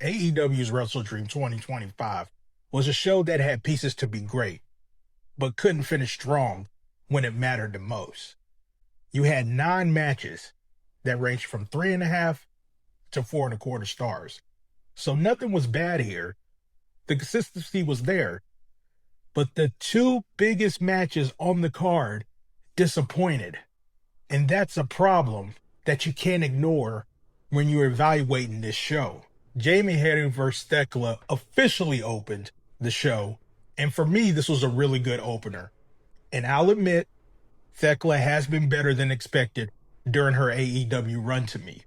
AEW's WrestleDream 2025 was a show that had pieces to be great, but couldn't finish strong when it mattered the most. You had 9 matches that ranged from 3.5 to 4.25 stars. So nothing was bad here. The consistency was there. But the 2 biggest matches on the card disappointed. And that's a problem that you can't ignore when you're evaluating this show. Jamie Hayter vs. Thekla officially opened the show. And for me, this was a really good opener. And I'll admit, Thekla has been better than expected during her AEW run to me.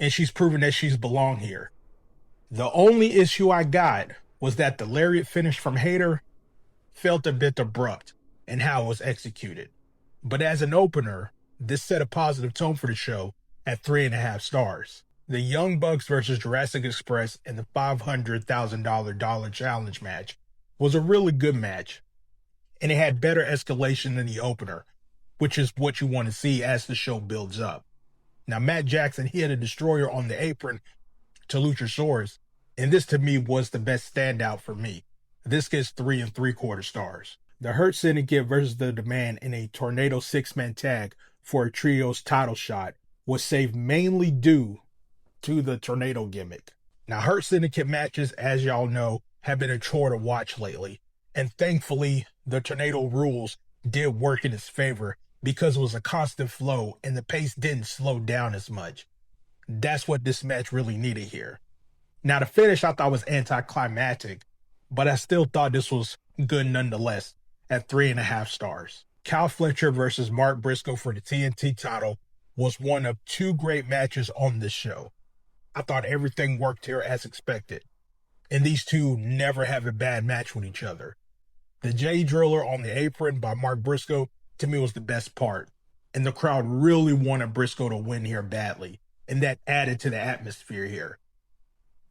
And she's proven that she's belonged here. The only issue I got was that the lariat finish from Hayter felt a bit abrupt in how it was executed. But as an opener, this set a positive tone for the show at 3.5 stars. The Young Bucks versus Jurassic Express in the $500,000 challenge match was a really good match, and it had better escalation than the opener, which is what you want to see as the show builds up. Now, Matt Jackson hit a destroyer on the apron to Luchasaurus, and this to me was the best standout for me. This gets 3.75 stars. The Hurt Syndicate versus The Demand in a Tornado 6-man tag for a trios title shot was saved mainly due to the Tornado gimmick. Now, Hurt Syndicate matches, as y'all know, have been a chore to watch lately, and thankfully, the Tornado rules did work in its favor because it was a constant flow and the pace didn't slow down as much. That's what this match really needed here. Now, the finish I thought was anticlimactic, but I still thought this was good nonetheless at 3.5 stars. Kyle Fletcher versus Mark Briscoe for the TNT title was one of 2 great matches on this show. I thought everything worked here as expected, and these two never have a bad match with each other. The J Driller on the apron by Mark Briscoe, to me, was the best part, and the crowd really wanted Briscoe to win here badly, and that added to the atmosphere here.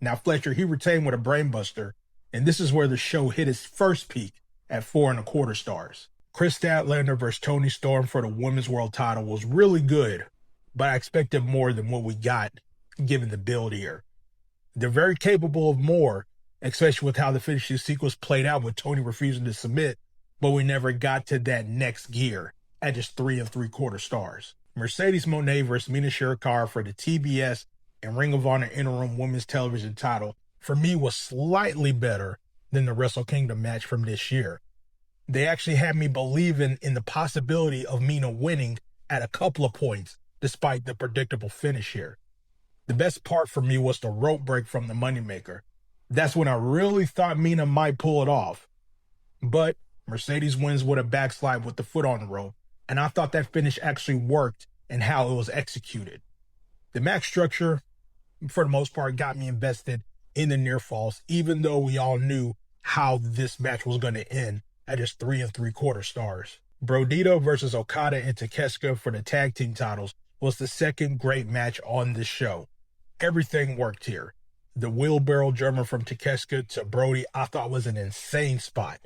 Now, Fletcher, he retained with a brainbuster, and this is where the show hit its first peak at 4.25 stars. Kris Statlander versus Toni Storm for the Women's World title was really good, but I expected more than what we got given the build here. They're very capable of more, especially with how the finishing sequence played out with Toni refusing to submit, but we never got to that next gear at just 3.75 stars. Mercedes Moné versus Mina Shirakawa for the TBS and Ring of Honor Interim Women's Television title, for me, was slightly better than the Wrestle Kingdom match from this year. They actually had me believing in the possibility of Mina winning at a couple of points, despite the predictable finish here. The best part for me was the rope break from the Moneymaker. That's when I really thought Mina might pull it off. But Mercedes wins with a backslide with the foot on the rope, and I thought that finish actually worked in how it was executed. The match structure, for the most part, got me invested in the near falls, even though we all knew how this match was going to end at just 3.75 stars. Brodido versus Okada and Takeshita for the tag team titles was the second great match on this show. Everything worked here. The wheelbarrow German from Takeshita to Brody I thought was an insane spot,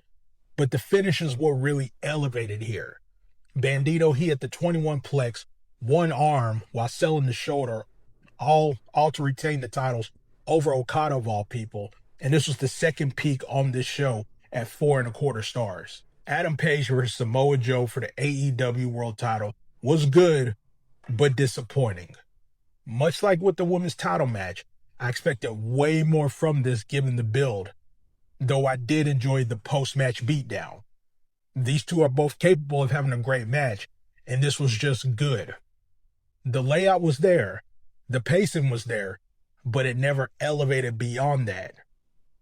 but the finishes were really elevated here. Bandito, he hit the 21 plex, one arm while selling the shoulder, all to retain the titles over Okada of all people, and this was the second peak on this show at 4.25 stars. Adam Page versus Samoa Joe for the AEW World title was good, but disappointing. Much like with the women's title match, I expected way more from this given the build, though I did enjoy the post-match beatdown. These two are both capable of having a great match, and this was just good. The layout was there, the pacing was there, but it never elevated beyond that.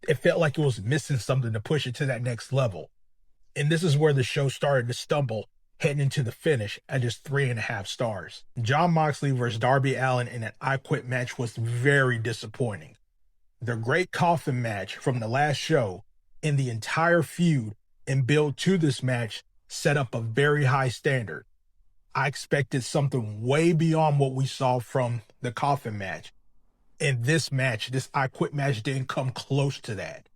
It felt like it was missing something to push it to that next level. And this is where the show started to stumble, heading into the finish at just 3.5 stars. Jon Moxley versus Darby Allin in an I Quit match was very disappointing. The great coffin match from the last show and the entire feud and build to this match set up a very high standard. I expected something way beyond what we saw from the coffin match. And this match, this I Quit match, didn't come close to that.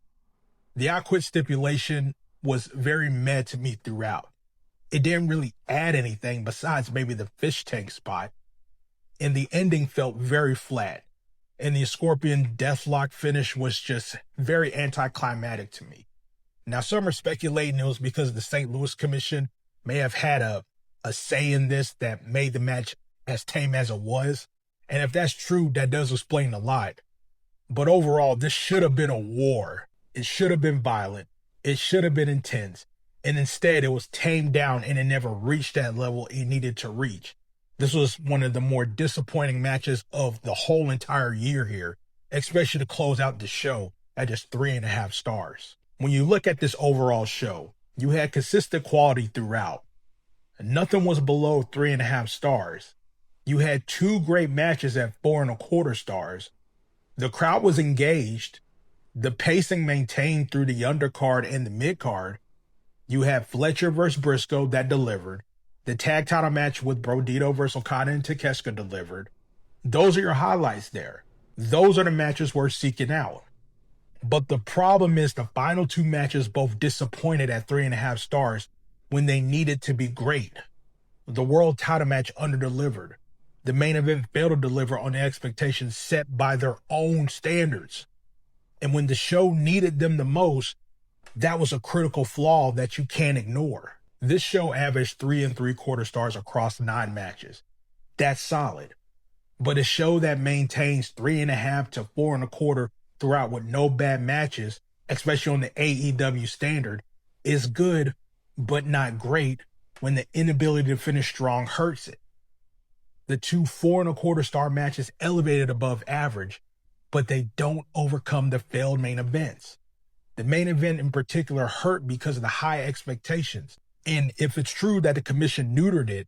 The I Quit stipulation was very meh to me throughout. It didn't really add anything besides maybe the fish tank spot, and the ending felt very flat. and the Scorpion Deathlock finish was just very anticlimactic to me. Now, some are speculating it was because the St. Louis Commission may have had a say in this that made the match as tame as it was. And if that's true, that does explain a lot. But overall, this should have been a war. It should have been violent. It should have been intense. And instead, it was tamed down and it never reached that level it needed to reach. This was one of the more disappointing matches of the whole entire year here, especially to close out the show at just 3.5 stars. When you look at this overall show, you had consistent quality throughout. Nothing was below 3.5 stars. You had 2 great matches at 4.25 stars. The crowd was engaged. The pacing maintained through the undercard and the midcard. You had Fletcher versus Briscoe that delivered. The tag title match with Brodido versus Okada and Takeshita delivered. Those are your highlights there. Those are the matches worth seeking out. But the problem is the final 2 matches both disappointed at 3.5 stars when they needed to be great. The world title match underdelivered. The main event failed to deliver on the expectations set by their own standards. And when the show needed them the most, that was a critical flaw that you can't ignore. This show averaged 3.75 stars across 9 matches. That's solid. But a show that maintains 3.5 to 4.25 throughout with no bad matches, especially on the AEW standard, is good, but not great when the inability to finish strong hurts it. The 2 4.25 star matches elevated above average, but they don't overcome the failed main events. The main event in particular hurt because of the high expectations. And if it's true that the commission neutered it,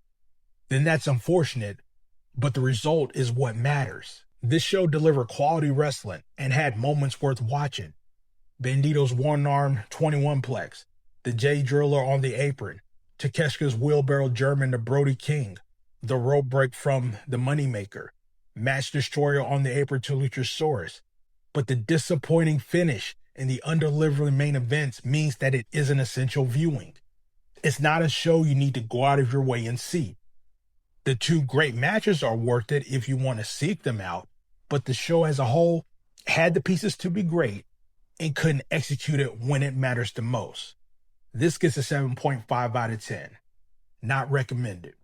then that's unfortunate, but the result is what matters. This show delivered quality wrestling and had moments worth watching. Bandito's one-arm 21-plex, the J Driller on the apron, Takeshita's wheelbarrow German to Brody King, the rope break from the Moneymaker, Match Destroyer on the apron to Luchasaurus. But the disappointing finish in the underdelivered main events means that it isn't essential viewing. It's not a show you need to go out of your way and see. The 2 great matches are worth it if you want to seek them out, but the show as a whole had the pieces to be great and couldn't execute it when it matters the most. This gets a 7.5 out of 10. Not recommended.